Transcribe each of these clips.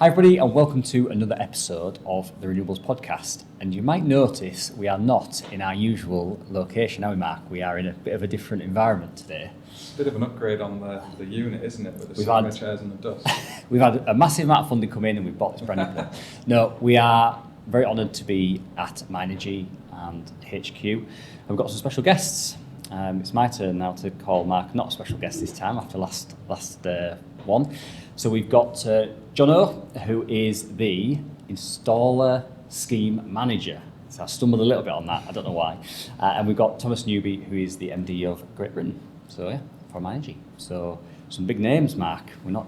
Hi everybody and welcome to another episode of the Renewables Podcast. And you might notice we are not in our usual location, are we, Mark? We are in a bit of a different environment today. It's a bit of an upgrade on the unit, isn't it, with the cinema chairs and the dust? We've had a massive amount of funding come in and we've bought this brand new place. No, we are very honoured to be at Myenergi and HQ. And we've got some special guests. It's my turn now to call Mark not a special guest this time after last one. So we've got Jonno, who is the installer scheme manager. So I stumbled a little bit on that, I don't know why. And we've got Thomas Newby, who is the MD of Great Britain. So yeah, for Myenergi. So some big names, Mark. We're not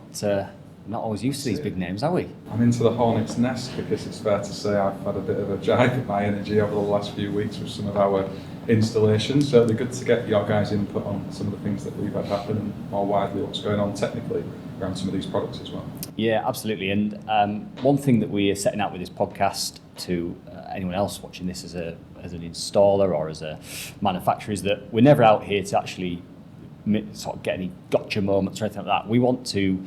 always used to these big names, are we? I'm into the hornet's nest because it's fair to say I've had a bit of a jive at Myenergi over the last few weeks with some of our installations. So it'd be good to get your guys' input on some of the things that we've had happen and more widely what's going on technically around some of these products as well. Yeah, absolutely. And one thing that we are setting out with this podcast to anyone else watching this as an installer or as a manufacturer is that we're never out here to actually sort of get any gotcha moments or anything like that. We want to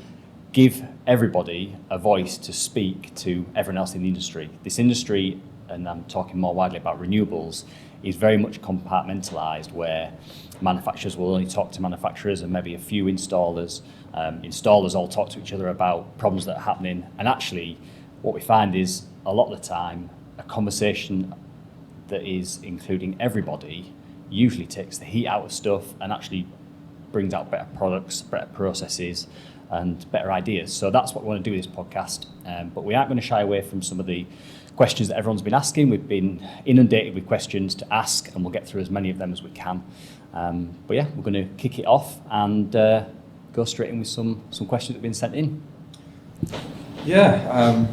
give everybody a voice to speak to everyone else in the industry. This industry, and I'm talking more widely about renewables, is very much compartmentalised where manufacturers will only talk to manufacturers and maybe a few installers. Installers all talk to each other about problems that are happening. And actually, what we find is a lot of the time, a conversation that is including everybody usually takes the heat out of stuff and actually brings out better products, better processes, and better ideas. So that's what we want to do with this podcast. But we aren't going to shy away from some of the questions that everyone's been asking. We've been inundated with questions to ask, and we'll get through as many of them as we can. But yeah, we're going to kick it off and go straight in with some questions that have been sent in. Yeah,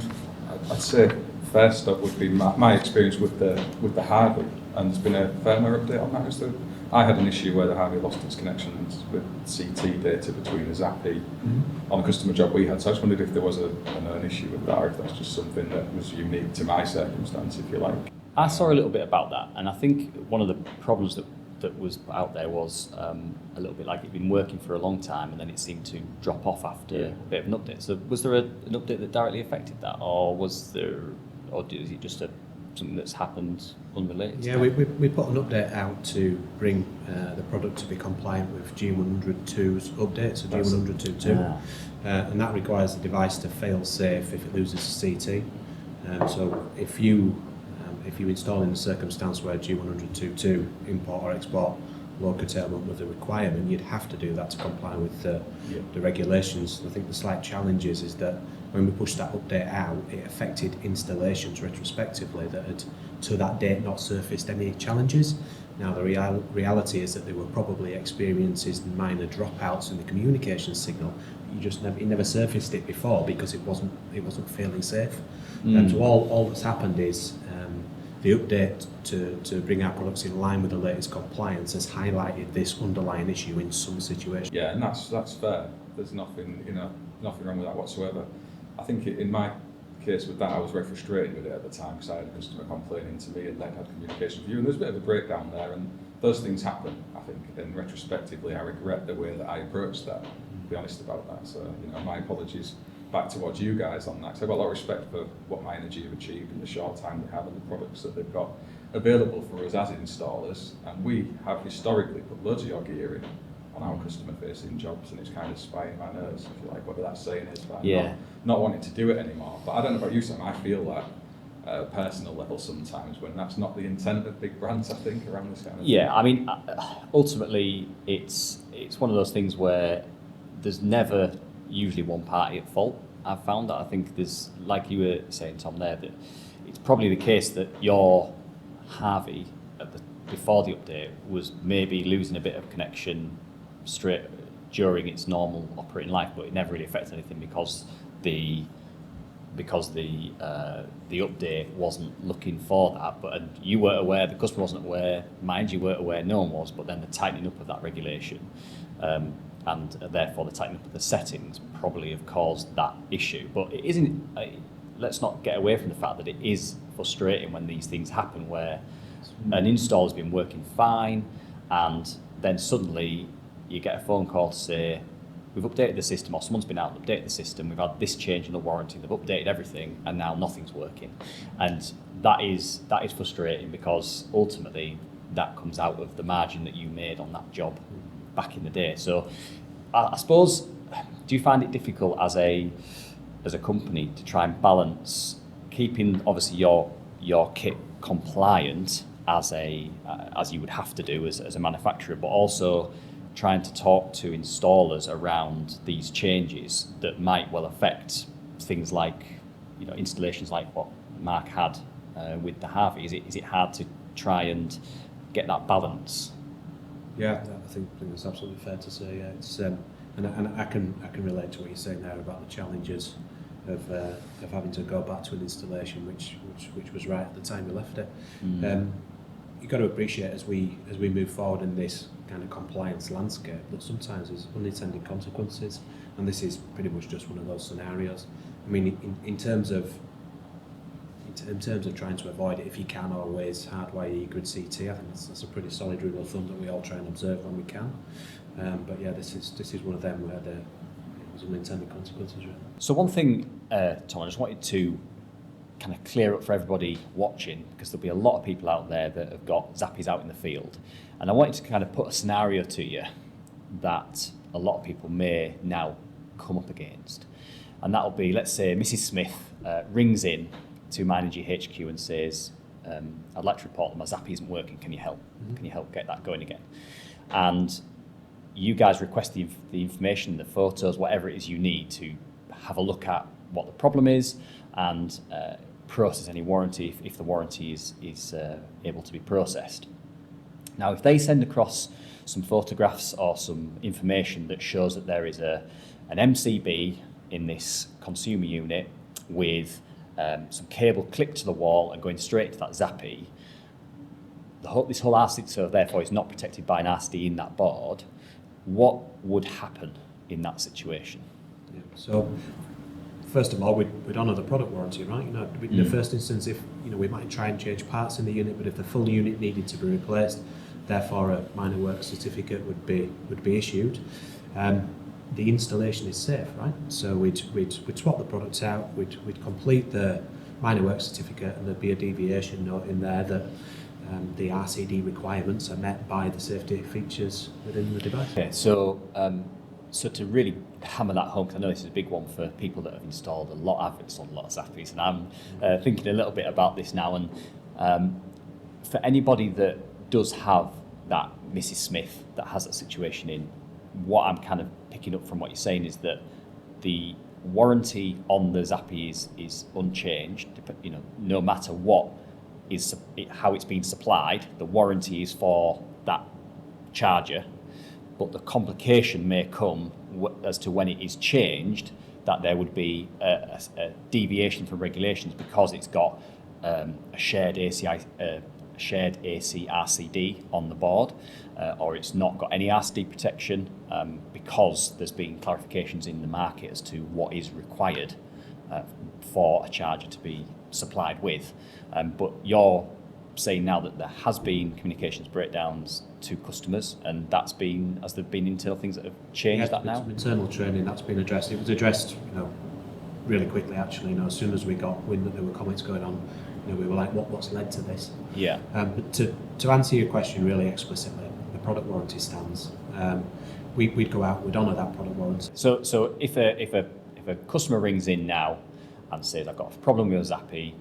I'd say first up would be my experience with the Harvey, and there's been a firmware update on that. I had an issue where the Harvey lost its connections with CT data between the Zappy on a customer job we had. So I just wondered if there was an issue with that, or if that's just something that was unique to my circumstance, if you like. I saw a little bit about that, and I think one of the problems that was out there was a little bit like it'd been working for a long time and then it seemed to drop off after a bit of an update. So was there an update that directly affected that, or is it just something that's happened unrelated? Yeah, we put an update out to bring the product to be compliant with G102's update, so G102.2, and that requires the device to fail safe if it loses a CT. So if you install in a circumstance where G102.2 import or export load curtailment was a requirement, you'd have to do that to comply with the regulations. I think the slight challenge is that when we pushed that update out, it affected installations retrospectively that had, to that date, not surfaced any challenges. Now, the reality is that they were probably experiences minor dropouts in the communication signal. You never surfaced it before because it wasn't failing safe. And so all that's happened is the update to bring our products in line with the latest compliance has highlighted this underlying issue in some situations. Yeah, and that's fair. There's nothing wrong with that whatsoever. I think in my case with that, I was very frustrated with it at the time because I had a customer complaining to me and then had communication with you, and there's a bit of a breakdown there, and those things happen, I think, and retrospectively I regret the way that I approached that, to be honest about that. So, my apologies back towards you guys on that, because I've got a lot of respect for what Myenergi have achieved in the short time they have and the products that they've got available for us as installers, and we have historically put loads of your gear in on our customer-facing jobs, and it's kind of spying my nerves, if you like, whatever that saying is, but not wanting to do it anymore. But I don't know about you, Sam, I feel that at a personal level sometimes when that's not the intent of big brands, I think, around this kind of thing. I mean, ultimately, it's one of those things where there's never usually one party at fault. I've found that. I think there's, like you were saying, Tom, there, that it's probably the case that your Harvey, before the update, was maybe losing a bit of connection straight during its normal operating life, but it never really affected anything because the update wasn't looking for that. But you weren't aware, the customer wasn't aware, Myenergi weren't aware, no one was. But then the tightening up of that regulation, and therefore the tightening up of the settings, probably have caused that issue. But it isn't. Let's not get away from the fact that it is frustrating when these things happen, where an install has been working fine, and then suddenly you get a phone call to say we've updated the system, or someone's been out and updated the system, we've had this change in the warranty, they've updated everything, and now nothing's working. And that is frustrating, because ultimately that comes out of the margin that you made on that job back in the day. So I suppose, do you find it difficult as a company to try and balance keeping obviously your kit compliant as you would have to do as a manufacturer, but also trying to talk to installers around these changes that might well affect things like, installations like what Mark had with the Harvey? Is it hard to try and get that balance? Yeah, I think that's absolutely fair to say. Yeah, it's and I can relate to what you're saying there about the challenges of having to go back to an installation which was right at the time we left it. You've got to appreciate as we move forward in this kind of compliance landscape that sometimes there's unintended consequences, and this is pretty much just one of those scenarios. I mean, in terms of trying to avoid it, if you can always hardwire your grid CT, I think that's a pretty solid rule of thumb that we all try and observe when we can. But yeah, this is one of them where there's unintended consequences. Really. So one thing, Tom, I just wanted to kind of clear up for everybody watching, because there'll be a lot of people out there that have got Zappies out in the field, and I wanted to kind of put a scenario to you that a lot of people may now come up against, and that'll be, let's say Mrs. Smith rings in to Myenergi HQ and says, I'd like to report that my Zappy isn't working, can you help? Can you help get that going again? And you guys request the information, the photos, whatever it is you need to have a look at what the problem is, and process any warranty if the warranty is able to be processed. Now, if they send across some photographs or some information that shows that there is an MCB in this consumer unit with some cable clipped to the wall and going straight to that Zappy, this whole RCD, so therefore is not protected by an RCD in that board, what would happen in that situation? Yeah. So, first of all, we'd honour the product warranty, right? In the first instance, if we might try and change parts in the unit, but if the full unit needed to be replaced, therefore a minor work certificate would be issued. The installation is safe, right? So we'd swap the products out, we'd complete the minor work certificate, and there'd be a deviation note in there that the RCD requirements are met by the safety features within the device. Okay, so to really hammer that home, because I know this is a big one for people that have installed a lot, I've installed a lot of Zappies, and I'm thinking a little bit about this now, and for anybody that does have that Mrs. Smith that has that situation in, what I'm kind of picking up from what you're saying is that the warranty on the Zappy is unchanged, no matter how it's being supplied, the warranty is for that charger, but the complication may come as to when it is changed, that there would be a deviation from regulations because it's got a shared AC RCD on the board, or it's not got any RCD protection, because there's been clarifications in the market as to what is required for a charger to be supplied with. But you're saying now that there has been communications breakdowns to customers, and has there been internal things that have changed that now? Some internal training that's been addressed. It was addressed, really quickly actually. As soon as we got wind that there were comments going on, we were like, what's led to this? Yeah. But to answer your question really explicitly, the product warranty stands. We'd go out, we'd honour that product warranty. So if a customer rings in now and says, I've got a problem with a Zappy,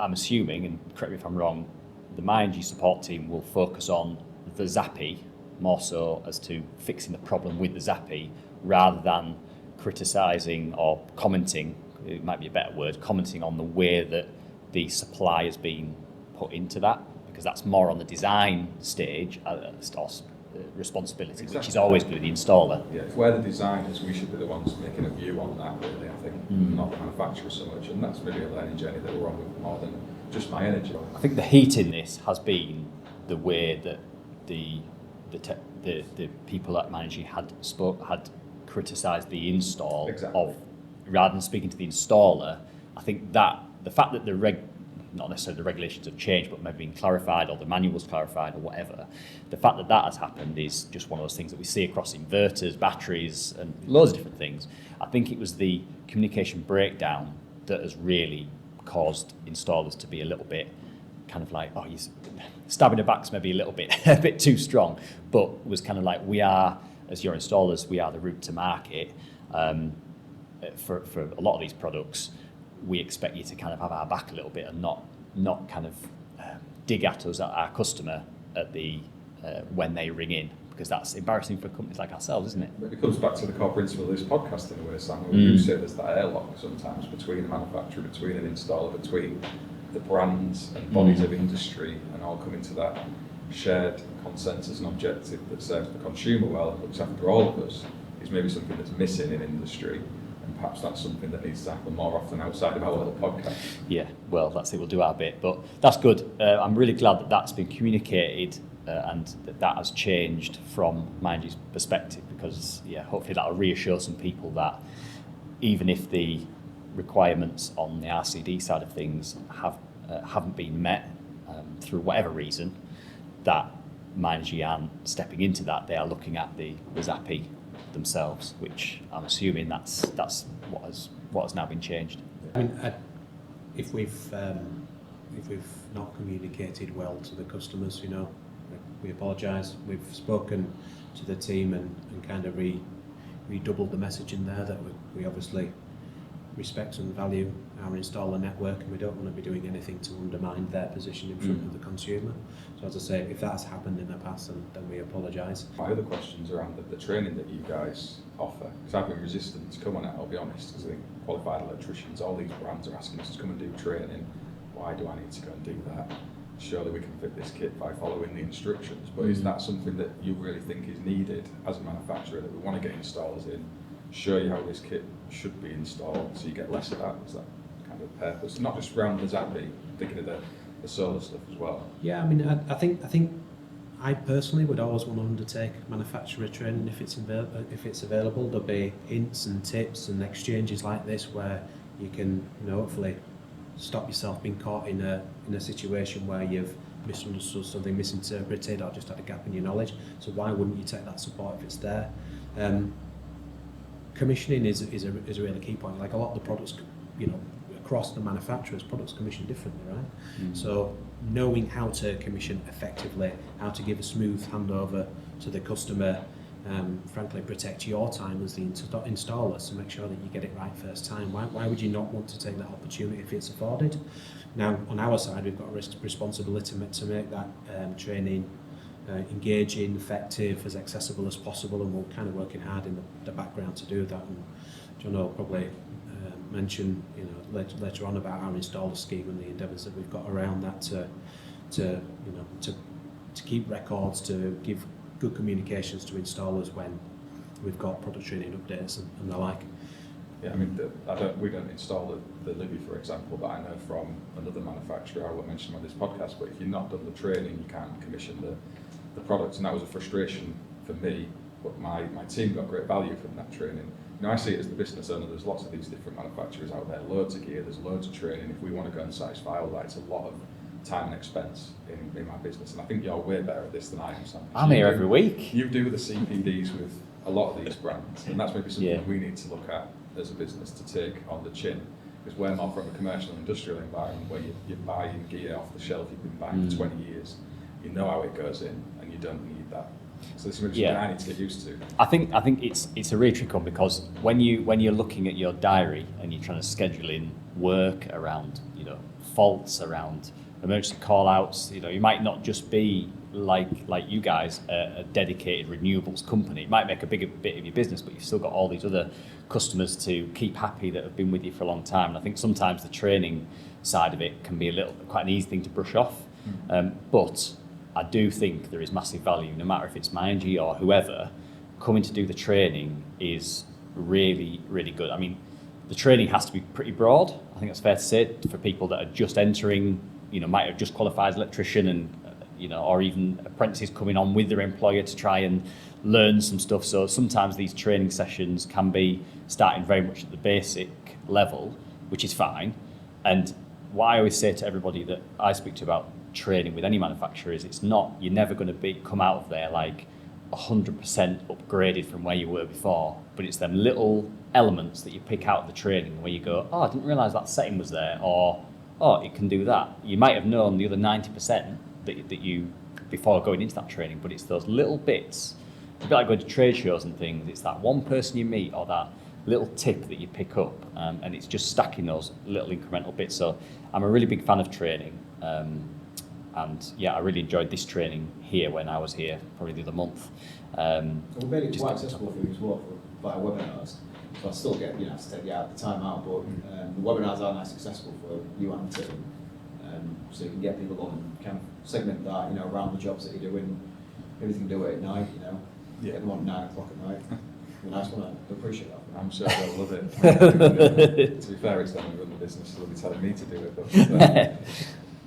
I'm assuming, and correct me if I'm wrong, the Myenergi support team will focus on the Zappy more so as to fixing the problem with the Zappy, rather than criticising or commenting, it might be a better word, commenting on the way that the supply has been put into that, because that's more on the design stage, responsibility, exactly, which is always going to be the installer. Yeah, if we're the designers, we should be the ones making a view on that, really, I think, not the manufacturer so much, and that's maybe a learning journey that we're on with more than just Myenergi. I think the heat in this has been the way that the people at Myenergi had criticised the install, exactly, of, rather than speaking to the installer. I think that the fact that not necessarily the regulations have changed, but maybe been clarified or the manual's clarified or whatever. The fact that that has happened is just one of those things that we see across inverters, batteries, and loads of different things. I think it was the communication breakdown that has really caused installers to be a little bit kind of like, oh, he's stabbing the backs maybe a bit too strong, but was kind of like, we are, as your installers, we are the route to market. For a lot of these products, we expect you to kind of have our back a little bit and not kind of dig at us, at our customer, at the when they ring in, because that's embarrassing for companies like ourselves, isn't it? It comes back to the core principle of this podcast in a way, Sam. We do say there's that airlock sometimes between a manufacturer, between an installer, between the brands and bodies of industry, and all coming to that shared consensus and objective that serves the consumer well and looks after all of us, is maybe something that's missing in industry. And perhaps that's something that needs to happen more often outside of our little podcast. Yeah, well, that's it. We'll do our bit, but that's good. I'm really glad that that's been communicated and that has changed from Myenergi's perspective, because hopefully that'll reassure some people that even if the requirements on the RCD side of things haven't been met through whatever reason, that Myenergi aren't stepping into that. They are looking at the Zappy themselves, which I'm assuming that's what has now been changed. I mean, if we've not communicated well to the customers, we apologise. We've spoken to the team and kind of redoubled the message in there that we obviously respect and value our installer network, and we don't want to be doing anything to undermine their position in front of the consumer. So as I say, if that's happened in the past, then we apologise. My other questions around the training that you guys offer, because I've been resistant to come on it, I'll be honest, because I think qualified electricians, all these brands are asking us to come and do training. Why do I need to go and do that? Surely we can fit this kit by following the instructions, but is that something that you really think is needed as a manufacturer, that we want to get installers in, show you how this kit should be installed so you get less of that? Is that kind of purpose? Not just around the Zappy, thinking of the solar stuff as well. Yeah, I mean, I think I personally would always want to undertake manufacturer training if it's available. There'll be hints and tips and exchanges like this where you can, hopefully stop yourself being caught in a situation where you've misunderstood something, misinterpreted, or just had a gap in your knowledge. So why wouldn't you take that support if it's there? Commissioning is a really key point. Like a lot of the products, across the manufacturers, products commission differently, right? So knowing how to commission effectively, how to give a smooth handover to the customer, frankly protect your time as the installer, so make sure that you get it right first time. Why would you not want to take that opportunity if it's afforded? Now, on our side, we've got a responsibility to make that training engaging, effective, as accessible as possible, and we're kind of working hard in the background to do that. And Jonno will probably mention later on about our installer scheme and the endeavours that we've got around that to keep records, to give good communications to installers when we've got product training updates and the like. Yeah, I mean, we don't install the Newby, for example, but I know from another manufacturer, I won't mention on this podcast, but if you've not done the training, you can't commission the product, and that was a frustration for me, but my team got great value from that training. I see it as the business owner, there's lots of these different manufacturers out there, loads of gear, there's loads of training. If we want to go and satisfy all that, it's a lot of time and expense in my business, and I think you're way better at this than I am, Sam. I'm here every week. You do the CPDs with a lot of these brands, and that's maybe something we need to look at as a business to take on the chin, because we're more from a commercial and industrial environment where you're buying gear off the shelf you've been buying for 20 years, you know how it goes in, and you don't need that. So this is something I need to get used to. I think it's a really tricky one, because when you're looking at your diary and you're trying to schedule in work around faults, around emergency call outs, you might not just be like you guys, a dedicated renewables company. It might make a bigger bit of your business, but you've still got all these other customers to keep happy that have been with you for a long time. And I think sometimes the training side of it can be quite an easy thing to brush off. But I do think there is massive value, no matter if it's Myenergi or whoever, coming to do the training is really, really good. I mean, the training has to be pretty broad. I think that's fair to say, for people that are just entering, might have just qualified as electrician and, or even apprentices coming on with their employer to try and learn some stuff. So sometimes these training sessions can be starting very much at the basic level, which is fine. And what I always say to everybody that I speak to about training with any manufacturer is you're never going to come out of there like 100% upgraded from where you were before, but it's them little elements that you pick out of the training where you go, oh, I didn't realise that setting was there, or oh, it can do that. You might have known the other 90% that you before going into that training, but it's those little bits. It's a bit like going to trade shows and things. It's that one person you meet or that little tip that you pick up, and it's just stacking those little incremental bits. So I'm a really big fan of training, and yeah, I really enjoyed this training here when I was here probably the other month. We made it quite accessible for you as well via webinars. So I still get, to take the time out, but the webinars are nice accessible for you and the team. So you can get people on and kind of segment that, around the jobs that you're doing. Maybe you can do it at night, get them on 9 o'clock at night. It's a nice one, I appreciate that. I'm sure they'll love it. To be fair, it's them who run the business, so they'll be telling me to do it. But,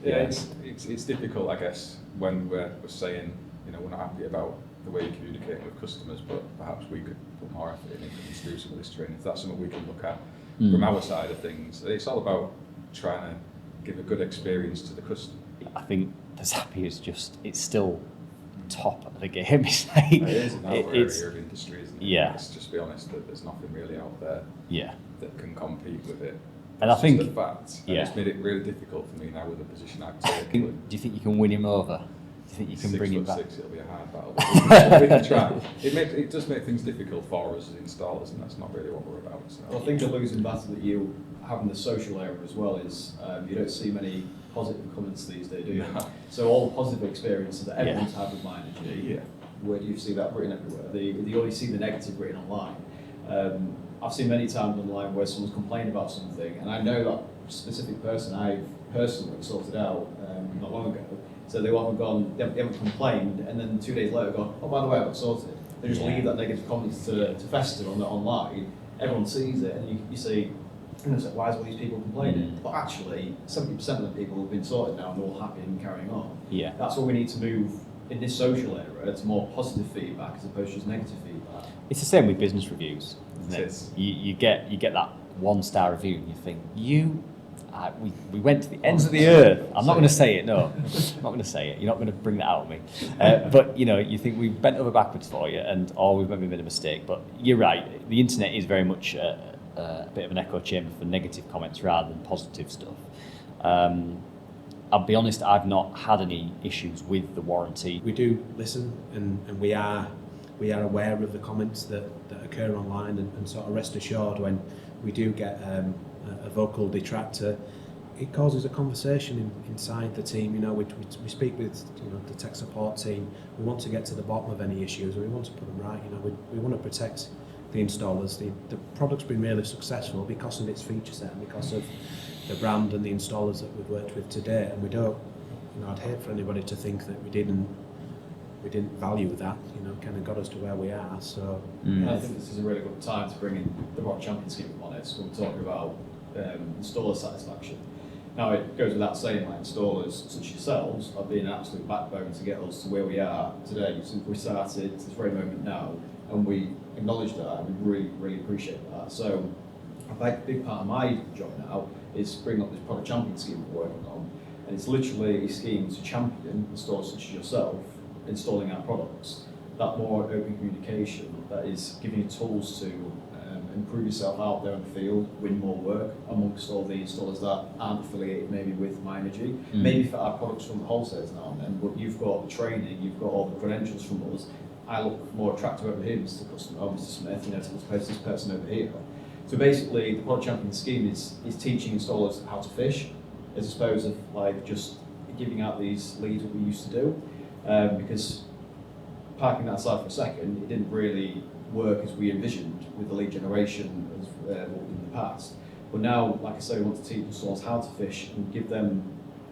it's difficult, I guess, when we're saying, we're not happy about the way you communicate with customers, but perhaps we could put more effort in and do some of this training. If that's something we can look at from our side of things, it's all about trying to give a good experience to the customer. I think the Zappy is it's still top of the game. It's like, it is in our area of industry, isn't it? Yeah. Let's just be honest that there's nothing really out there that can compete with it. And I think the fact, and it's made it really difficult for me now with the position I've taken. Do you think you can win him over? Do you think you can bring him back? 6'6", it'll be a hard battle. But we can try. It does make things difficult for us as installers, and that's not really what we're about. So. Well, I think the losing battle that you have in the social area as well is you don't see many positive comments these days, do you? No. So all the positive experiences that everyone's had with Myenergi, where do you see that written everywhere? You only see the negative written online. I've seen many times online where someone's complained about something, and I know that specific person I've personally sorted out not long ago. So they haven't complained, and then 2 days later gone, oh, by the way, I got sorted. They just leave that negative comments to fester online. Everyone sees it, and you see, why is all these people complaining? But actually, 70% of the people have been sorted now and they're all happy and carrying on. Yeah. That's where we need to move in this social era to more positive feedback as opposed to just negative feedback. It's the same with business reviews, isn't it? You get that 1-star review and you think, we went to the ends of the earth. I'm not going to say it, no. I'm not going to say it. You're not going to bring that out of me. But, you think we've bent over backwards for you or we've maybe made a mistake. But you're right. The internet is very much a bit of an echo chamber for negative comments rather than positive stuff. I'll be honest, I've not had any issues with the warranty. We do listen and we are aware of the comments that occur online and sort of rest assured when we do get a vocal detractor, it causes a conversation inside the team. We speak with the tech support team. We want to get to the bottom of any issues and we want to put them right. We want to protect the installers. The product's been really successful because of its feature set and because of the brand and the installers that we've worked with today. And we don't, I'd hate for anybody to think that we didn't value that. Kind of got us to where we are. So I think this is a really good time to bring in the Rock Champion scheme on it. So we're talking about installer satisfaction. Now it goes without saying, like installers such as yourselves have been an absolute backbone to get us to where we are today. Since we started to this very moment now, and we acknowledge that, and we really, really appreciate that. So a big part of my job now is bring up this product champion scheme we're working on, and it's literally a scheme to champion installers such as yourself installing our products. That more open communication that is giving you tools to improve yourself out there in the field, win more work amongst all the installers that aren't affiliated maybe with Myenergi. Maybe for our products from the wholesalers now and then, but you've got the training, you've got all the credentials from us. I look more attractive over here, Mr. Customer, or Mr. Smith, as opposed to this person over here. So basically, the product champion scheme is teaching installers how to fish, as opposed to like just giving out these leads that we used to do. Because parking that aside for a second, it didn't really work as we envisioned with the lead generation as what we did in the past. But now, like I say, we want to teach installers how to fish and give them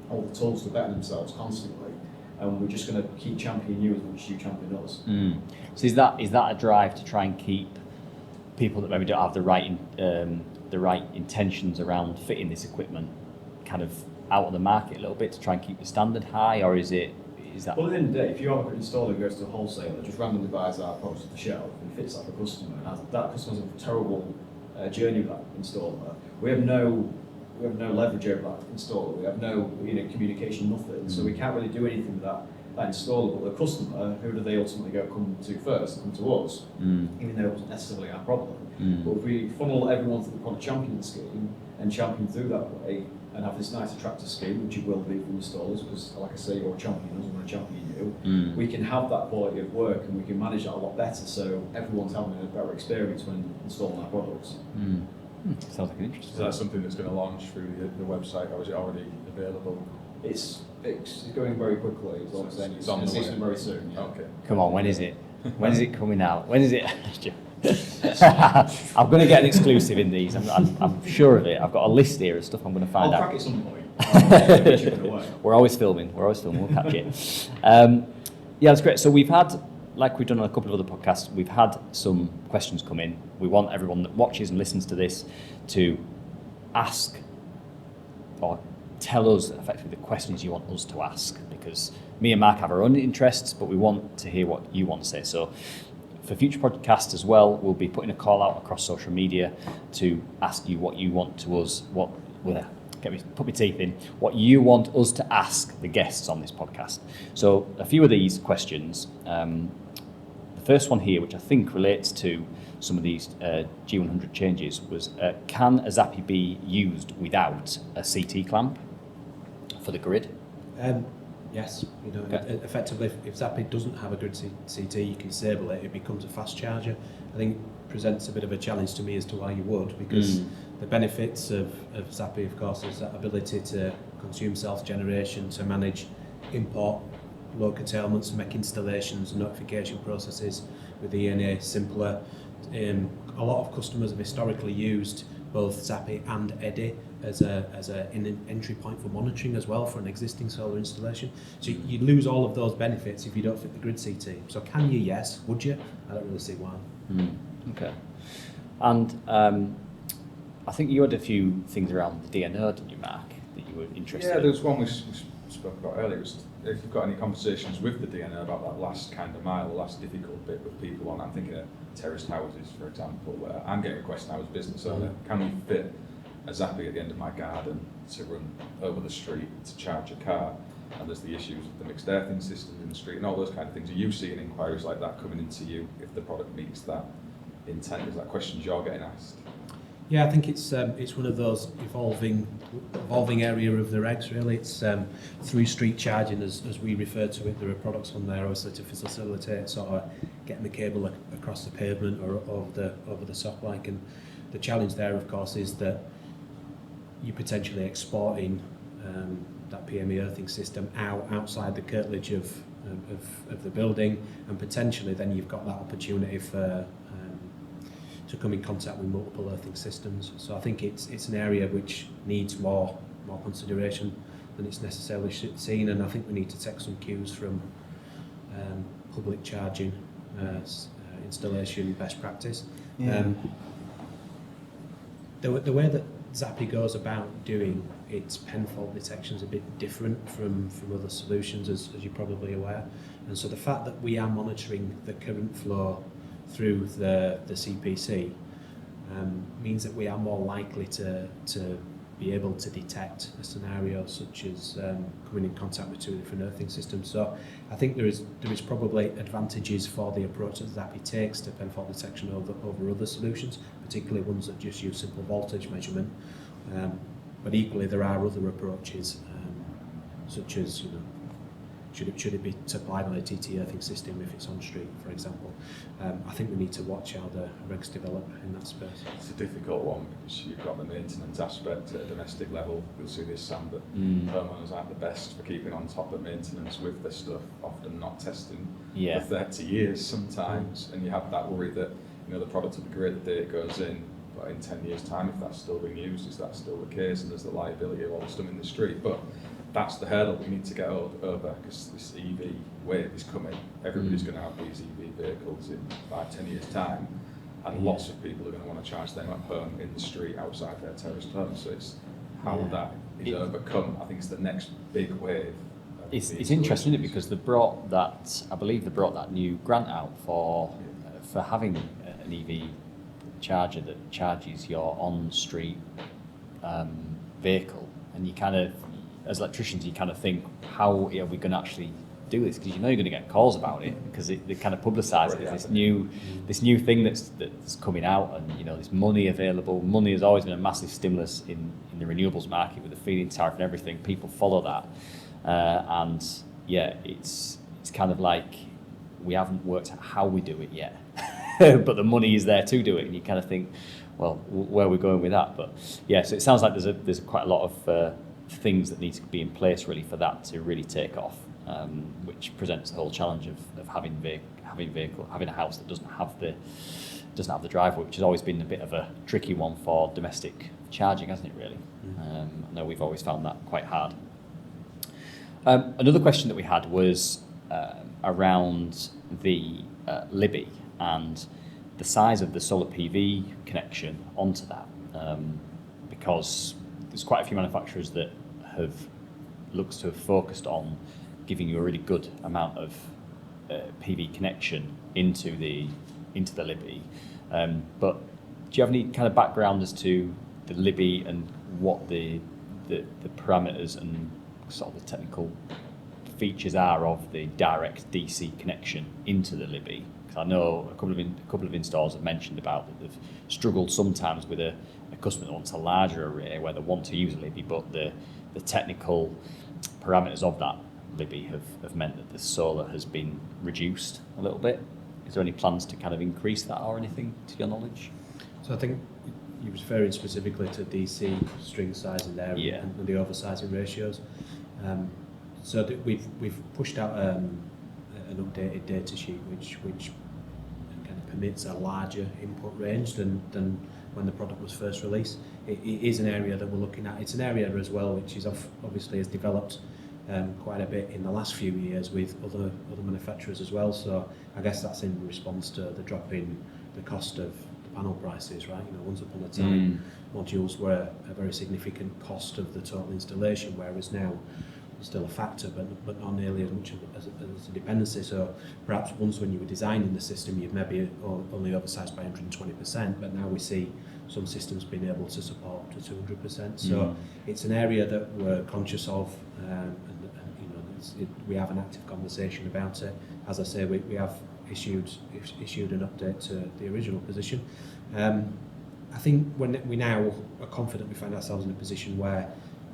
all the tools to better themselves constantly. And we're just going to keep championing you as much as you champion us. So is that a drive to try and keep people that maybe don't have the right intentions around fitting this equipment kind of out of the market a little bit to try and keep the standard high, or is that? Well, at the end of the day, if you have an installer who goes to a wholesaler, just randomly buys our products off the shelf and fits that for a customer, and that customer has a terrible journey with that installer, we have no we have no leverage over that installer. We have no communication, nothing. So we can't really do anything with that installer. But the customer, who do they ultimately come to first? They come to us, even though it wasn't necessarily our problem. But if we funnel everyone through the product championing scheme and champion through that way, and have this nice attractive scheme, which it will be for installers, because like I say, you're a champion, us, we're a champion you, we can have that quality of work and we can manage that a lot better, so everyone's having a better experience when installing our products. Sounds like an interesting. Is that something that's going to launch through the website, or is it already available? It's going very quickly, is all I'm saying. It's on the way very soon. Yeah. Okay. Come on, when is it? When is it coming out? When is it? I'm going to get an exclusive in these. I'm sure of it. I've got a list here of stuff I'm going to find I'll out. crack it some point. We're always filming. We'll catch it. Yeah, that's great. So we've had, like we've done on a couple of other podcasts, we've had some questions come in. We want everyone that watches and listens to this to ask or tell us effectively the questions you want us to ask, because me and Mark have our own interests, but we want to hear what you want to say. So for future podcasts as well, we'll be putting a call out across social media to ask you what you want to us, put my teeth in, what you want us to ask the guests on this podcast. So a few of these questions, the first one here, which I think relates to some of these G100 changes, was can a Zappy be used without a CT clamp for the grid? Yes, Okay. effectively, if Zappy doesn't have a grid CT, you can disable it. It becomes a fast charger. I think it presents a bit of a challenge to me as to why you would, because the benefits of Zappy, of course, is that ability to consume self-generation, to manage import, low curtailments, make installations and notification processes with ENA simpler. A lot of customers have historically used both Zappy and Eddy as an entry point for monitoring as well for an existing solar installation. So you lose all of those benefits if you don't fit the grid CT. So can you? Yes. Would you? I don't really see why. Okay. And I think you had a few things around the DNO, didn't you, Mark, that you were interested in? Yeah, there was one we spoke about earlier. Was if you've got any conversations with the DNO about that last kind of mile, the last difficult bit with people on, I'm thinking of terraced houses, for example, where I'm getting requests now as a business owner, can we fit a Zappy at the end of my garden to run over the street to charge a car? And there's the issues with the mixed earthing systems in the street and all those kind of things. Are you seeing inquiries like that coming into you if the product meets that intent? Is that questions you're getting asked? Yeah, I think it's one of those evolving area of the regs, really. It's through street charging, as we refer to it. There are products on there obviously to facilitate sort of getting the cable across the pavement or over the sock like. And the challenge there, of course, is that you're potentially exporting that PME earthing system outside the curtilage of the building, and potentially then you've got that opportunity for to come in contact with multiple earthing systems. So I think it's an area which needs more consideration than it's necessarily seen, and I think we need to take some cues from public charging installation best practice. Yeah. The way that Zappy goes about doing its pen fault detection is a bit different from other solutions, as you're probably aware. And so the fact that we are monitoring the current flow through the CPC means that we are more likely to be able to detect a scenario such as coming in contact with two different earthing systems. So I think there is probably advantages for the approach that Zappy takes to pen fault detection over other solutions, particularly ones that just use simple voltage measurement. But equally, there are other approaches, such as should it be supplied on a TT earthing system if it's on street, for example. I think we need to watch how the regs develop in that space. It's a difficult one because you've got the maintenance aspect at a domestic level. You'll see this, Sam, that homeowners aren't the best for keeping on top of maintenance with this stuff, often not testing for 30 years sometimes, and you have that worry that the product will be great the day it goes in, but in 10 years' time, if that's still being used, is that still the case? And there's the liability of all the stuff in the street. But that's the hurdle we need to get over, because this EV wave is coming. Everybody's going to have these EV vehicles in 5-10 years' time, and lots of people are going to want to charge them at home, in the street, outside their terraced home. So it's how that is overcome. I think it's the next big wave. It's interesting, isn't it? Because I believe they brought that new grant out for having an EV charger that charges your on-street vehicle, and you kind of, as electricians, you kind of think, how are we going to actually do this? Because you know you're going to get calls about it, because they kind of publicise it as this new thing that's coming out, and you know there's money available. Money has always been a massive stimulus in the renewables market with the feed-in tariff and everything. People follow that, and yeah, it's kind of like we haven't worked out how we do it yet, but the money is there to do it, and you kind of think, well, where are we going with that? But yeah, so it sounds like there's quite a lot of things that need to be in place really for that to really take off, which presents the whole challenge of having a house that doesn't have the driveway, which has always been a bit of a tricky one for domestic charging, hasn't it really? I know we've always found that quite hard. Another question that we had was around the Libby and the size of the solar PV connection onto that, because there's quite a few manufacturers that have looked to have focused on giving you a really good amount of PV connection into the Libby. But do you have any kind of background as to the Libby and what the parameters and sort of the technical features are of the direct DC connection into the Libby? Because I know a couple of installers have mentioned about that they've struggled sometimes with a customer that wants a larger array where they want to use a Libby, but the technical parameters of that Libby have meant that the solar has been reduced a little bit. Is there any plans to kind of increase that or anything, to your knowledge? So I think you're referring specifically to DC string size in there, and the oversizing ratios. So that we've pushed out an updated data sheet which kind of permits a larger input range than when the product was first released. It is an area that we're looking at. It's an area as well which is obviously has developed quite a bit in the last few years with other manufacturers as well. So I guess that's in response to the drop in the cost of the panel prices, right? You know, once upon a time, modules were a very significant cost of the total installation, whereas now it's still a factor, but not nearly as much as a dependency. So perhaps once when you were designing the system, you'd maybe only oversized by 120%, but now we see some systems being able to support up to 200%. So it's an area that we're conscious of, and you know, we have an active conversation about it. As I say, we have issued an update to the original position. I think when we now are confident, we find ourselves in a position where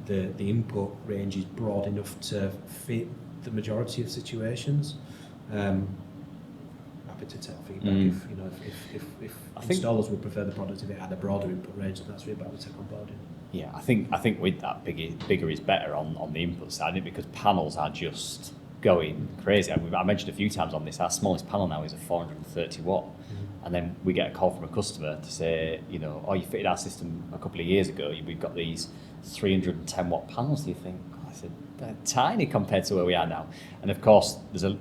the input range is broad enough to fit the majority of situations. Happy to take feedback if installers would prefer the product if it had a broader input range, and that's really about to take on board. Yeah, I think with that bigger is better on the input side, because panels are just going crazy. I mentioned a few times on this, our smallest panel now is a 430 watt. And then we get a call from a customer to say, you know, you fitted our system a couple of years ago, we've got these 310 watt panels. Do you think? I said, they're tiny compared to where we are now. And of course, the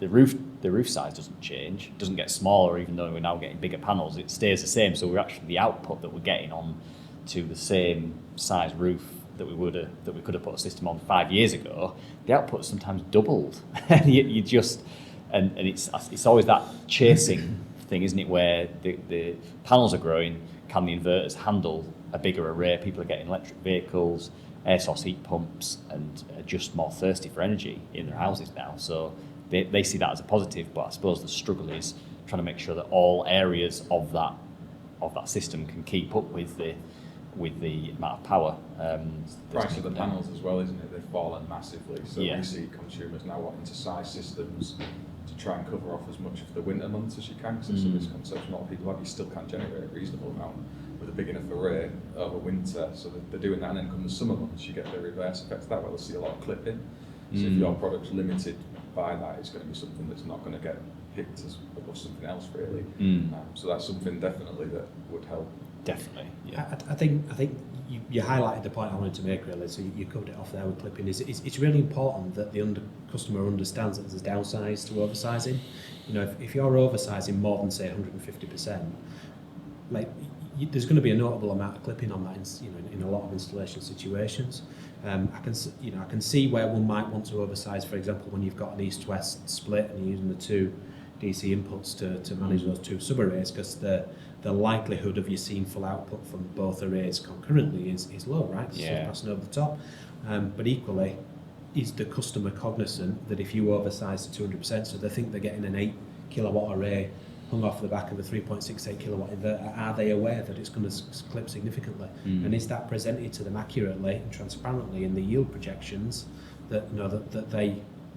roof size doesn't change, it doesn't get smaller, even though we're now getting bigger panels, it stays the same. So we're actually, the output that we're getting on to the same size roof that we could have put a system on 5 years ago, the output sometimes doubled. And you just, and it's always that chasing thing, isn't it, where the panels are growing, can the inverters handle a bigger array? People are getting electric vehicles, air source heat pumps, and are just more thirsty for energy in their houses now. So they see that as a positive, but I suppose the struggle is trying to make sure that all areas of that system can keep up with the amount of power. Price of the panels as well, isn't it? They've fallen massively. So we see consumers now wanting to size systems to try and cover off as much of the winter months as you can, because there's a misconception a lot of people have, you still can generate a reasonable amount with a big enough array over winter. So they're doing that, and then come the summer months, you get the reverse effect of that, where they'll see a lot of clipping. So if your product's limited by that, it's going to be something that's not going to get hit as above something else, really. So that's something definitely that would help. Definitely, yeah. I think you highlighted the point I wanted to make, really. So you covered it off there with clipping. It's really important that the customer understands that there's downsides to oversizing. You know, if you're oversizing more than say 150%, there's going to be a notable amount of clipping on that. In a lot of installation situations. I can see where one might want to oversize, for example, when you've got an east-west split and you're using the two DC inputs to manage those two subarrays, because the the likelihood of you seeing full output from both arrays concurrently is low, right? It's Yeah. passing over the top. But equally, is the customer cognizant that if you oversize to 200%, so they think they're getting an 8 kilowatt array hung off the back of a 3.68 kilowatt inverter, are they aware that it's going to clip significantly? And is that presented to them accurately and transparently in the yield projections that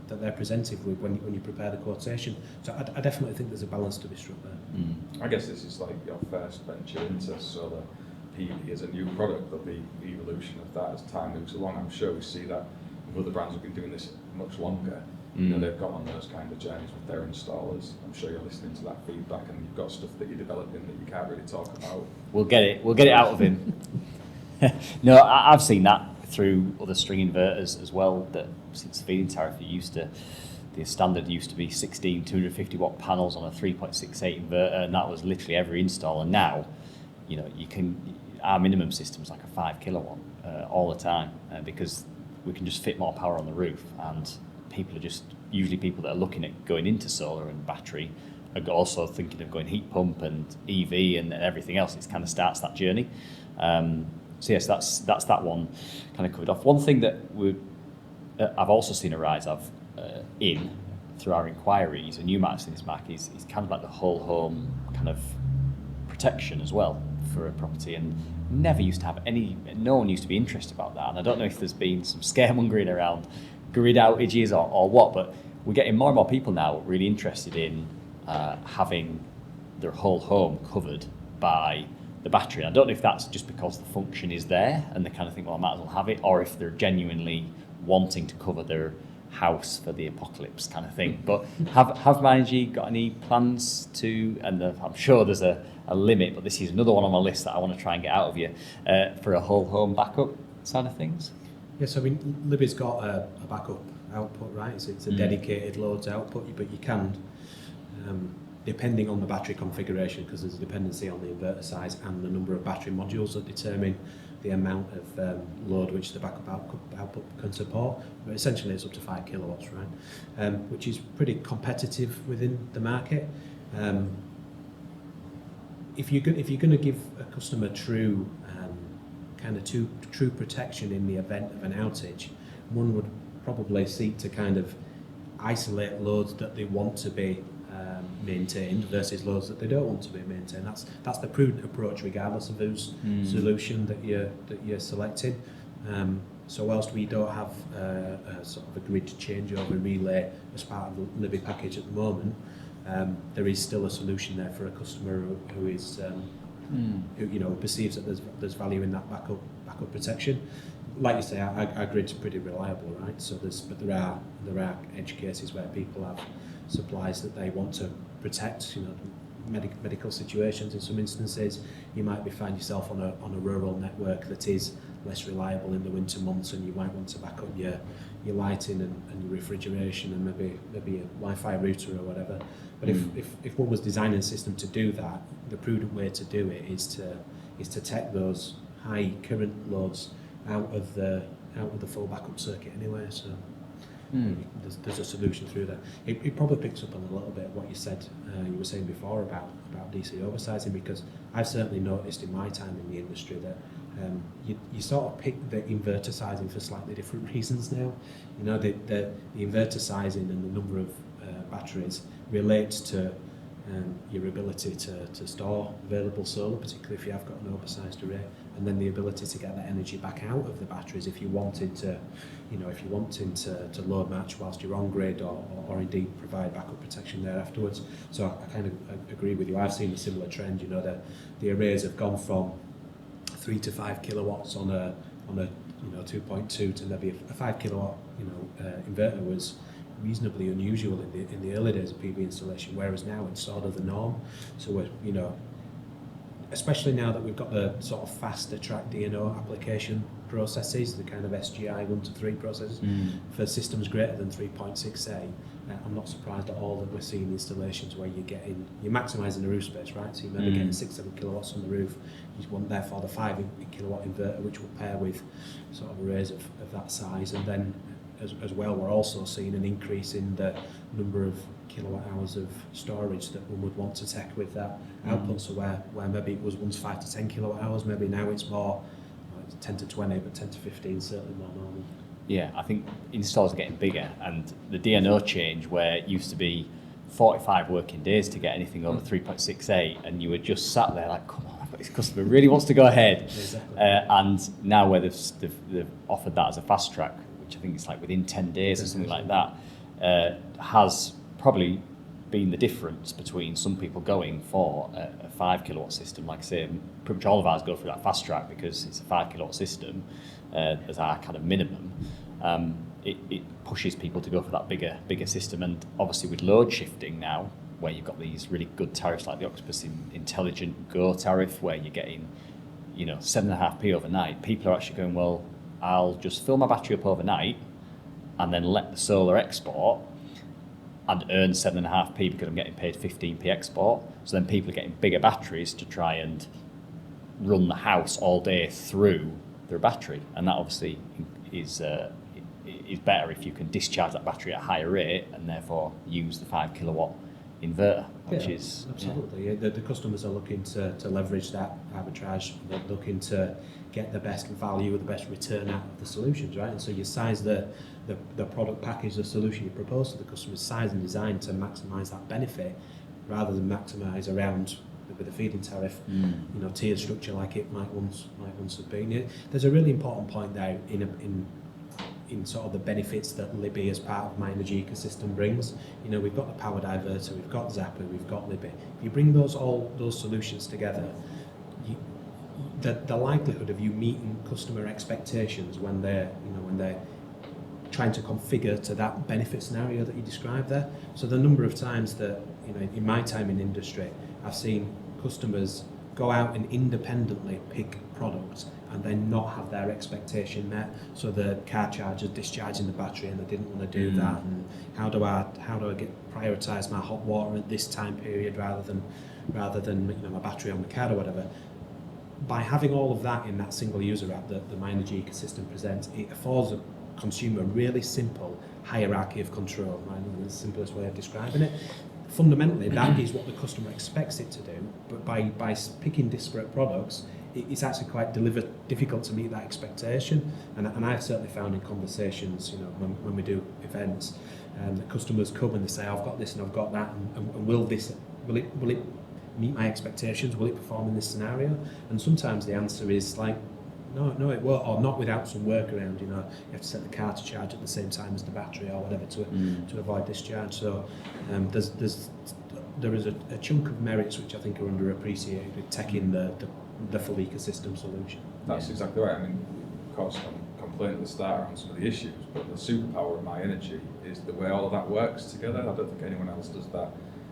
they're presented with when you prepare the quotation? So I definitely think there's a balance to be struck there. I guess this is like your first venture into solar PV as a new product. There'll be the evolution of that as time moves along. I'm sure we see that with other brands who've been doing this much longer. You know, they've gone on those kind of journeys with their installers. I'm sure you're listening to that feedback, and you've got stuff that you're developing that you can't really talk about. We'll get it out of him. No, I've seen that through other string inverters as well, that since the feed-in tariff, the standard used to be 16 250 watt panels on a 3.68 inverter, and that was literally every install. And now, you know, our minimum system's like a 5 kilowatt all the time, because we can just fit more power on the roof. And people are just, usually people that are looking at going into solar and battery are also thinking of going heat pump and EV and everything else. It kind of starts that journey. So yes, that's that one kind of covered off. One thing that I've also seen a rise of through our inquiries, and you might have seen this, Mark, is kind of like the whole home kind of protection as well for a property, and never used to have no one used to be interested about that. And I don't know if there's been some scaremongering around grid outages or what, but we're getting more and more people now really interested in having their whole home covered by the battery. And I don't know if that's just because the function is there and they kind of think, well, I might as well have it, or if they're genuinely wanting to cover their house for the apocalypse kind of thing. But have Myenergi got any plans to, and I'm sure there's a limit, but this is another one on my list that I want to try and get out of you, for a whole home backup side of things? Yes, I mean, Libby's got a backup output, right? It's a dedicated loads output, but you can, depending on the battery configuration, because there's a dependency on the inverter size and the number of battery modules that determine the amount of load which the backup output can support. But essentially it's up to 5 kilowatts, right? Which is pretty competitive within the market. If you're going to give a customer true protection in the event of an outage, one would probably seek to kind of isolate loads that they want to be maintained versus loads that they don't want to be maintained. That's the prudent approach, regardless of whose solution that you're selecting. So whilst we don't have a sort of a grid changeover relay as part of the Libby package at the moment, there is still a solution there for a customer who is who perceives that there's value in that backup protection. Like you say, our grid's pretty reliable, right? So there are edge cases where people have supplies that they want to protect. Medical situations. In some instances, you might find yourself on a rural network that is less reliable in the winter months, and you might want to back up your lighting and your refrigeration and maybe a Wi-Fi router or whatever. But if one was designing a system to do that, the prudent way to do it is to take those high current loads out of the full backup circuit anyway. So there's a solution through that. It probably picks up on a little bit what you were saying before about DC oversizing, because I've certainly noticed in my time in the industry that you sort of pick the inverter sizing for slightly different reasons now. The inverter sizing and the number of batteries relates to your ability to store available solar, particularly if you have got an oversized array, and then the ability to get that energy back out of the batteries if you wanted to, to load match whilst you're on grid, or indeed provide backup protection there afterwards. So I kind of agree with you. I've seen a similar trend. The arrays have gone from 3 to 5 kilowatts on a 2.2 to maybe a 5 kilowatt inverter was reasonably unusual in the early days of PV installation, whereas now it's sort of the norm. So we're, especially now that we've got the sort of faster track DNO application processes, the kind of SGI 1 to 3 processes for systems greater than 3.68, I'm not surprised at all that we're seeing installations where you're maximising the roof space, right? So you're maybe getting 6-7 kilowatts on the roof. You want therefore the 5 kilowatt inverter, which will pair with sort of arrays of that size. And then as well, we're also seeing an increase in the number of kilowatt hours of storage that one would want to take with that output. So where maybe it was once 5 to 10 kilowatt hours, maybe now it's more 10 to 20, but 10 to 15 certainly more normal. Yeah, I think installs are getting bigger, and the DNO change, where it used to be 45 working days to get anything over 3.68, and you were just sat there like, come on, this customer really wants to go ahead. Exactly. And now where they've offered that as a fast track, which I think is like within 10 days or something like that, has probably been the difference between some people going for a 5 kilowatt system. Like I say, pretty much all of ours go for that fast track because it's a 5 kilowatt system as our kind of minimum. It pushes people to go for that bigger system, and obviously with load shifting now, where you've got these really good tariffs like the Octopus Intelligent Go tariff, where you're getting 7.5p overnight, people are actually going, well, I'll just fill my battery up overnight and then let the solar export and earn 7.5p because I'm getting paid 15p export. So then people are getting bigger batteries to try and run the house all day through their battery, and that obviously is better if you can discharge that battery at a higher rate and therefore use the 5 kilowatt inverter, which is absolutely. Yeah. The customers are looking to leverage that arbitrage. They're looking to get the best value or the best return out of the solutions, right? And so you size the product package, the solution you propose to the customer, size and design to maximise that benefit rather than maximise around with a feed-in tariff, tiered structure like it might once have been. There's a really important point there in sort of the benefits that Libby as part of Myenergi ecosystem brings. We've got the power diverter, we've got Zappy, we've got Libby. If you bring those solutions together, the likelihood of you meeting customer expectations when they're trying to configure to that benefit scenario that you described there. So the number of times that in my time in industry, I've seen customers go out and independently pick products and then not have their expectation met. So the car charger's discharging the battery and they didn't want to do that. And how do I prioritise my hot water at this time period rather than my battery on the car or whatever. By having all of that in that single user app that the Myenergi ecosystem presents, it affords a consumer a really simple hierarchy of control, right? And the simplest way of describing it. Fundamentally, that is what the customer expects it to do, but by picking disparate products, it's actually quite difficult to meet that expectation. And I've certainly found in conversations, when we do events, the customers come and they say, I've got this and I've got that, and will it meet my expectations? Will it perform in this scenario? And sometimes the answer is like, no, it won't, or not without some workaround. You have to set the car to charge at the same time as the battery or whatever to avoid discharge. So there is a chunk of merits which I think are underappreciated with taking the full ecosystem solution. That's exactly right. I mean, of course, I'm complaining at the start on some of the issues, but the superpower of Myenergi is the way all of that works together. I don't think anyone else does that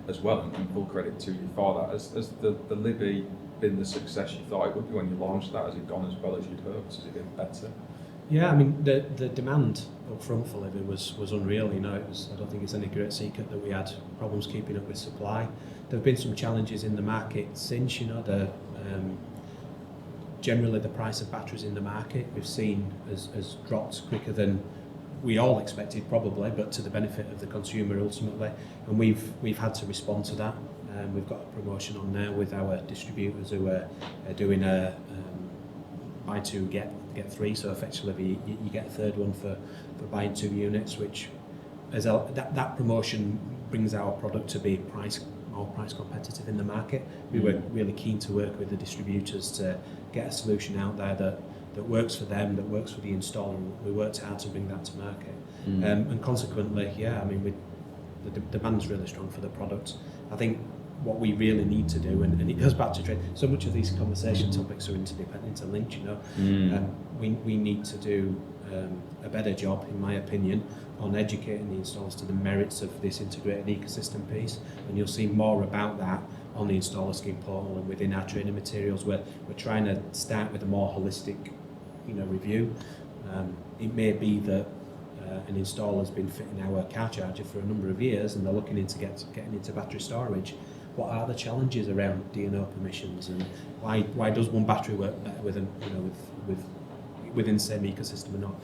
as well, and full credit to you for that. Has the Libby been the success you thought it would be when you launched that? Has it gone as well as you'd hoped? Has it been better? Yeah, I mean, the demand up front for Libby was unreal. I don't think it's any great secret that we had problems keeping up with supply. There have been some challenges in the market since. Generally the price of batteries in the market we've seen has dropped quicker than we all expected, probably, but to the benefit of the consumer ultimately. And we've had to respond to that. We've got a promotion on now with our distributors who are doing a buy two get three. So effectively, you get a third one for buying 2 units, which that promotion brings our product to be more price competitive in the market. We were really keen to work with the distributors to get a solution out there that works for them, that works for the installer. We worked hard to bring that to market, and consequently, the demand's really strong for the product. I think what we really need to do, and it goes back to trade. So much of these conversation topics are interlinked. We need to do a better job, in my opinion, on educating the installers to the merits of this integrated ecosystem piece, and you'll see more about that on the installer scheme portal and within our training materials. We're trying to start with a more holistic, review. It may be that an installer's been fitting our car charger for a number of years, and they're looking into getting into battery storage. What are the challenges around DNO permissions, and why does one battery work better with within the same ecosystem or not.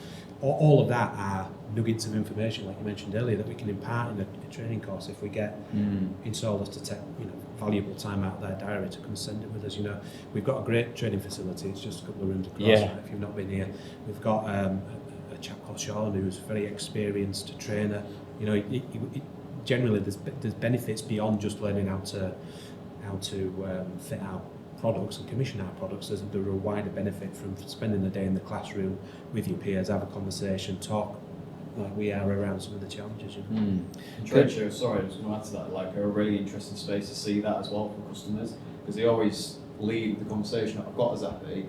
All of that are nuggets of information, like you mentioned earlier, that we can impart in a training course if we get installers to take valuable time out of their diary to come send it with us. We've got a great training facility. It's just a couple of rooms across. Yeah. If you've not been here, we've got a chap called Sean who's a very experienced trainer. Generally there's benefits beyond just learning how to fit out products and commission our products. There's a wider benefit from spending the day in the classroom with your peers, have a conversation, talk like we are around some of the challenges. Trade shows, sorry, I was going to add to that, like a really interesting space to see that as well for customers, because they always lead the conversation. I've got a Zappy,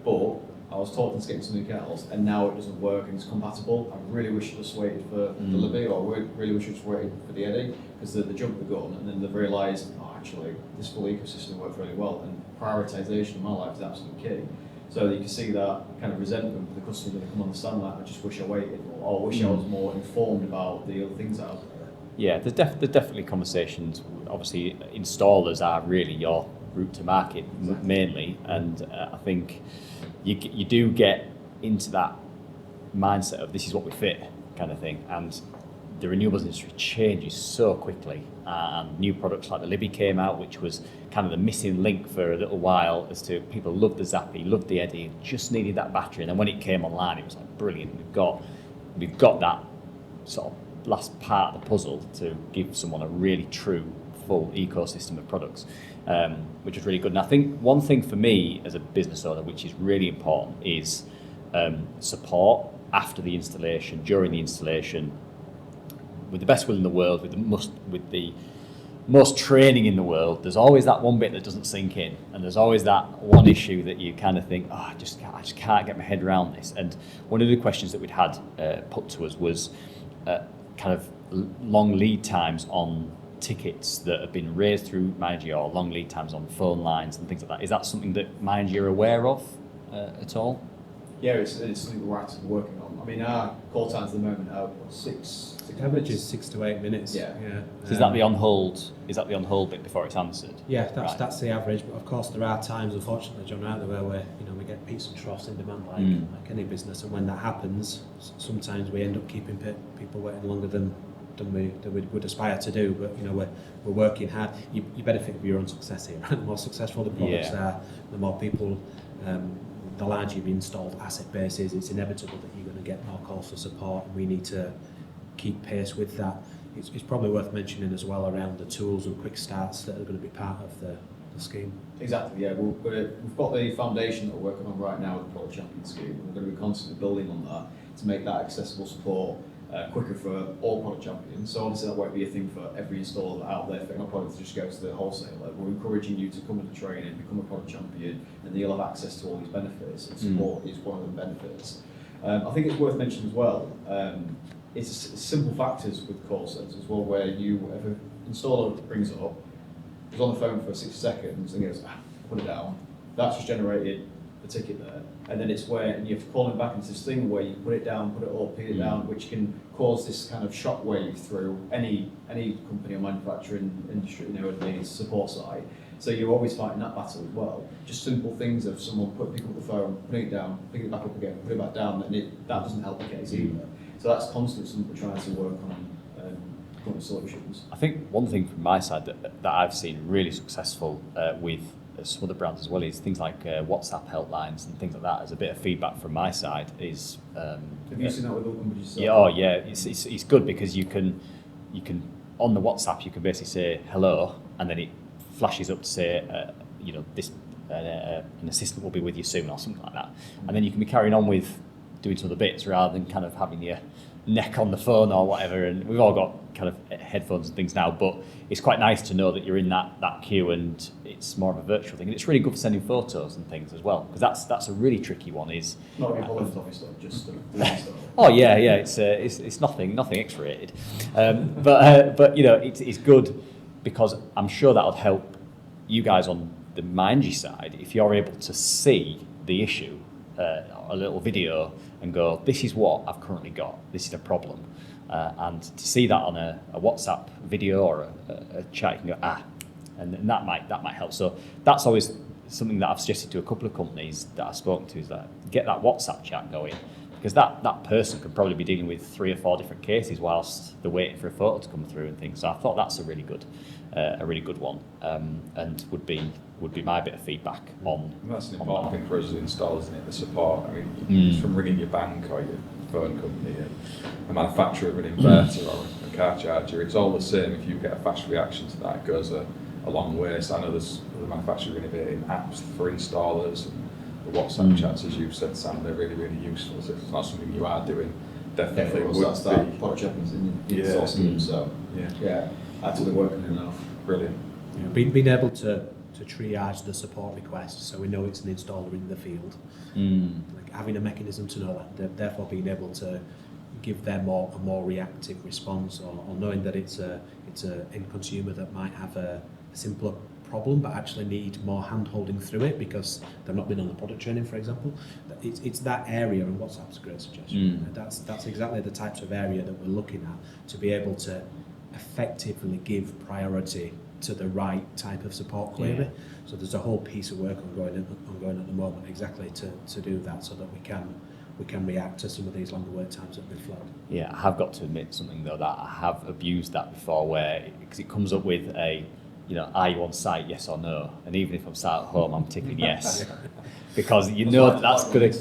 but I was taught to get something else, and now it doesn't work and it's compatible. I really wish it was waited for the Newby, or really wish it was waited for the Eddy, because they jumped the gun and then they've realised, actually, this full ecosystem works really well, and prioritisation in my life is absolutely key. So you can see that kind of resentment for the customer when they come understand that. I just wish I waited, or I wish I was more informed about the other things out there. Yeah, there's definitely conversations. Obviously, installers are really your route to market mainly, and I think you do get into that mindset of this is what we fit kind of thing, and the renewables industry changes so quickly, and new products like the Libby came out, which was kind of the missing link for a little while, as to people loved the Zappy, loved the Eddy, just needed that battery, and then when it came online it was like brilliant. We've got that sort of last part of the puzzle to give someone a really true full ecosystem of products, which is really good. And I think one thing for me as a business owner which is really important is support after the installation, during the installation, with the best will in the world, with the most training in the world. There's always that one bit that doesn't sink in, and there's always that one issue that you kind of think, I just can't get my head around this. And one of the questions that we'd had put to us was kind of long lead times on tickets that have been raised through Myenergi, or long lead times on phone lines and things like that. Is that something that Myenergi are aware of at all? Yeah, it's something we're actively working on. I mean, our call times at the moment are six average is 6 to 8 minutes. Yeah. So is that the on hold? Is that the on hold bit before it's answered? Yeah, that's the average. But of course, there are times, unfortunately, Jonno, out there where we get peaks and troughs in demand, like any business. And when that happens, sometimes we end up keeping people waiting longer than we would aspire to do. But we're working hard. You benefit of your own success here. The more successful the products are, the more people. The larger your installed asset base is, it's inevitable that you're going to get more calls for support, and we need to keep pace with that. It's probably worth mentioning as well around the tools and quick starts that are going to be part of the scheme. Exactly, yeah. We've got the foundation that we're working on right now with the Product Champion scheme. We're going to be constantly building on that to make that accessible support quicker for all product champions. So obviously that won't be a thing for every installer out there fitting a product to just go to the wholesaler. We're encouraging you to come to the training, become a product champion, and then you'll have access to all these benefits, and support is one of the benefits. I think it's worth mentioning as well, it's simple factors with call centres as well, where if an installer brings it up, is on the phone for 60 seconds and goes, put it down, that's just generated the ticket there. And then it's where you have to call them back into this thing where you put it down, put it all, pin it down, which can cause this kind of shockwave through any company or manufacturing industry, in the support side. So you're always fighting that battle as well. Just simple things of someone picking up the phone, putting it down, picking it back up again, putting it back down, and that doesn't help the case either. So that's constantly something we're trying to work on, solutions. I think one thing from my side that I've seen really successful with some other brands as well is things like WhatsApp helplines and things like that. As a bit of feedback from my side is. Have you seen that with other companies? Yeah, it's good because you can on the WhatsApp you can basically say hello, and then it flashes up to say this an assistant will be with you soon or something like that, and then you can be carrying on with doing some other bits rather than kind of having your neck on the phone or whatever. And we've all got kind of headphones and things now, but it's quite nice to know that you're in that queue, and it's more of a virtual thing. And it's really good for sending photos and things as well, because that's a really tricky one. Is not your Holland obviously, just oh yeah, it's nothing X-rated, but it's good because I'm sure that'll help you guys on the Myenergi side if you're able to see the issue, a little video, and go, this is what I've currently got, this is a problem, and to see that on a WhatsApp video or a chat, you can go and that might help. So that's always something that I've suggested to a couple of companies that I've spoken to is that get that WhatsApp chat going, because that person could probably be dealing with 3 or 4 different cases whilst they're waiting for a photo to come through and things. So I thought that's a really good one, and would be my bit of feedback on. And that's an important thing for us as installers, isn't it? The support. I mean, from ringing your bank or your phone company, a manufacturer of an inverter or a car charger, it's all the same. If you get a fast reaction to that, it goes a long way. So I know there's other manufacturers innovating apps for installers, and the WhatsApp chats, as you've said, Sam, they're really, really useful. So if it's not something you are doing, definitely would that's that be. product champions in the install scheme. So actively working on that. Brilliant. Being able to triage the support requests, so we know it's an installer in the field. Like having a mechanism to know that, therefore being able to give them a more reactive response, or knowing that it's a end consumer that might have a simpler problem but actually need more hand holding through it because they've not been on the product training, for example. It's that area, and WhatsApp's a great suggestion. That's exactly the types of area that we're looking at, to be able to effectively give priority to the right type of support query. So there's a whole piece of work ongoing at the moment exactly to do that, so that we can react to some of these longer wait times that we've flagged. Yeah, I have got to admit something though, that I have abused that before, where because it comes up with a, are you on site, yes or no? And even if I'm sat at home, I'm ticking yes, because that's good.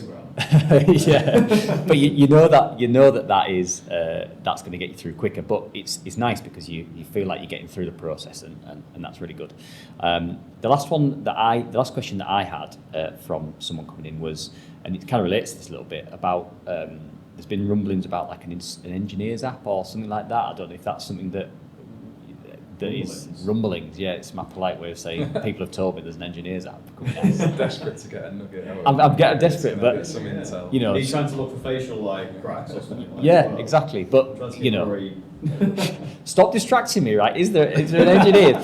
Yeah, but you know that is that's going to get you through quicker. But it's nice because you feel like you're getting through the process, and that's really good. The last question that I had from someone coming in was, and it kind of relates to this a little bit, about there's been rumblings about like an engineer's app or something like that. I don't know if that's something that is rumblings. Yeah, it's my polite way of saying people have told me there's an engineer's app coming out. Desperate to get a nugget. I'm getting desperate, but some intel. Are you trying to look for facial cracks or something like that? Yeah, exactly. But stop distracting me, right? Is there an engineer?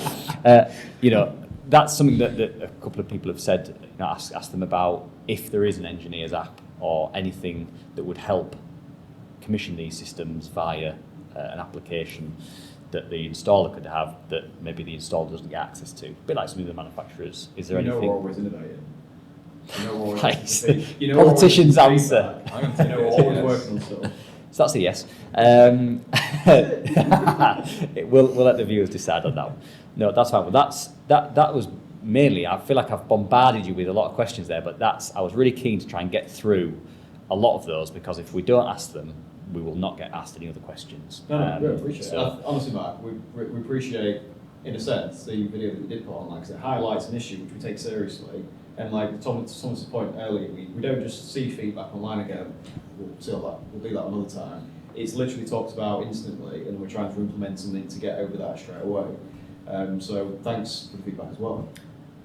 That's something that a couple of people have said. Ask them about if there is an engineer's app or anything that would help commission these systems via an application that the installer could have that maybe the installer doesn't get access to. A bit like some of the manufacturers. Is there anything? We're always innovating. Politicians' answer. We're always working on stuff. So that's a yes. We'll let the viewers decide on that one. No, that's fine. Well, that was mainly, I feel like I've bombarded you with a lot of questions there, but I was really keen to try and get through a lot of those, because if we don't ask them, we will not get asked any other questions. No, we appreciate it. Honestly, Mark, we appreciate, in a sense, the video that we did put on, because it highlights an issue which we take seriously. And like Thomas's point earlier, we don't just see feedback online and go, we'll do that another time. It's literally talked about instantly, and we're trying to implement something to get over that straight away. So thanks for the feedback as well.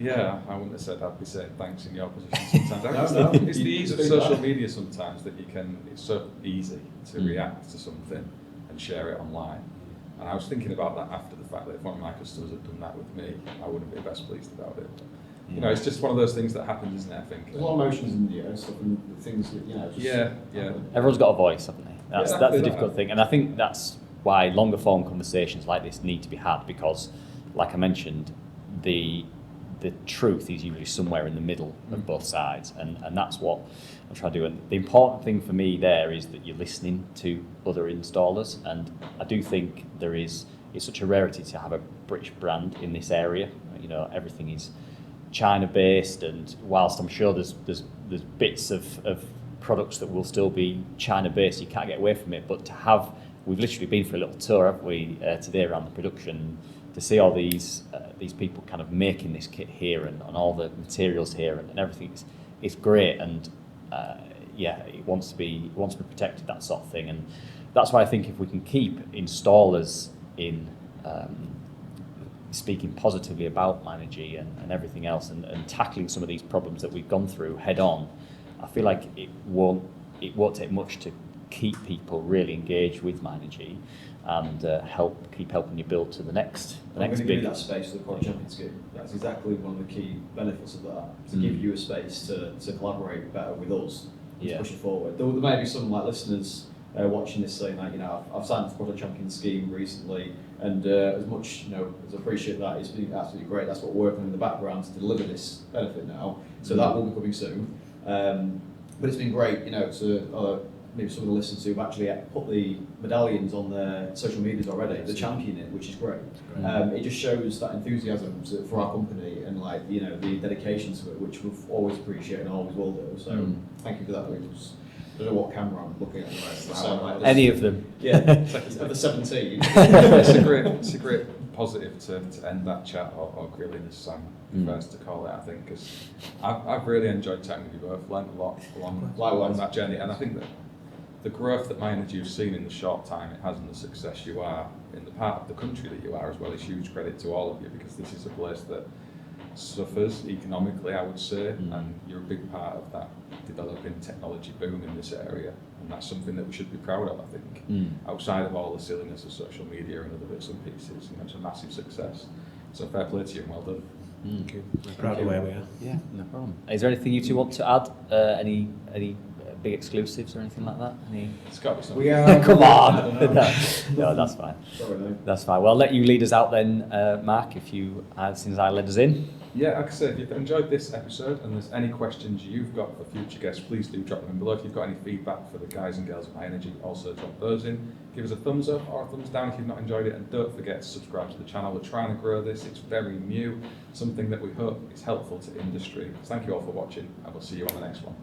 Yeah, I wouldn't have said I'd be saying thanks in your position sometimes. It's the ease of social media sometimes that it's so easy to react to something and share it online. And I was thinking about that after the fact, that if one of my customers had done that with me, I wouldn't be best pleased about it. But, it's just one of those things that happens, isn't it, I think? There's a lot of emotions in stuff and things that, Yeah. Everyone's got a voice, haven't they? That's the difficult thing. And I think that's why longer form conversations like this need to be had, because, like I mentioned, the truth is usually somewhere in the middle of both sides, and that's what I'm trying to do. And the important thing for me there is that you're listening to other installers, and I do think it's such a rarity to have a British brand in this area. Everything is China based, and whilst I'm sure there's bits of products that will still be China based, you can't get away from it, but we've literally been for a little tour, haven't we, today around the production, to see all these people kind of making this kit here, and all the materials here, and everything is great, and it wants to be protected, that sort of thing. And that's why I think if we can keep installers in speaking positively about Myenergi and everything else, and tackling some of these problems that we've gone through head on, I feel like it won't take much to keep people really engaged with Myenergi, and keep helping you build to the next I'm going to give you that space for the Product Champion Scheme. That's exactly one of the key benefits of that, to give you a space to collaborate better with us, to push it forward. There may be some listeners watching this saying like, I've signed up for the Product Champion scheme recently, and as much, as I appreciate that, it's been absolutely great. That's what we're working on in the background to deliver this benefit now. So that will be coming soon. But it's been great, to maybe some of the listeners who've actually put the medallions on their social medias already, they're championing it, which is great. It just shows that enthusiasm for our company and the dedication to it, which we've always appreciated and always will do. So thank you for that. I don't know what camera I'm looking at. Right? Any of them. Yeah, of the 17. It's a great positive to end that chat, or grilling as Sam prefers to call it, I think, because I've really enjoyed chatting with you both, learned a lot along that journey, and I think that the growth that Myenergi has seen in the short time it has and the success you are in the part of the country that you are as well is huge credit to all of you, because this is a place that suffers economically, I would say, and you're a big part of that developing technology boom in this area, and that's something that we should be proud of, I think, outside of all the silliness of social media and other bits and pieces. It's a massive success, so fair play to you and well done. Thank you. We're proud of where we are. Yeah, no problem. Is there anything you two want to add? Any big exclusives or anything like that? It's got to be something. We are. Come on! No, that's fine. Sorry, no. That's fine. Well, I'll let you lead us out then, Mark, since I led us in. Yeah, like I said, if you've enjoyed this episode and there's any questions you've got for future guests, please do drop them in below. If you've got any feedback for the guys and girls at Myenergi, also drop those in. Give us a thumbs up or a thumbs down if you've not enjoyed it, and don't forget to subscribe to the channel. We're trying to grow this, it's very new, something that we hope is helpful to industry. Thank you all for watching, and we'll see you on the next one.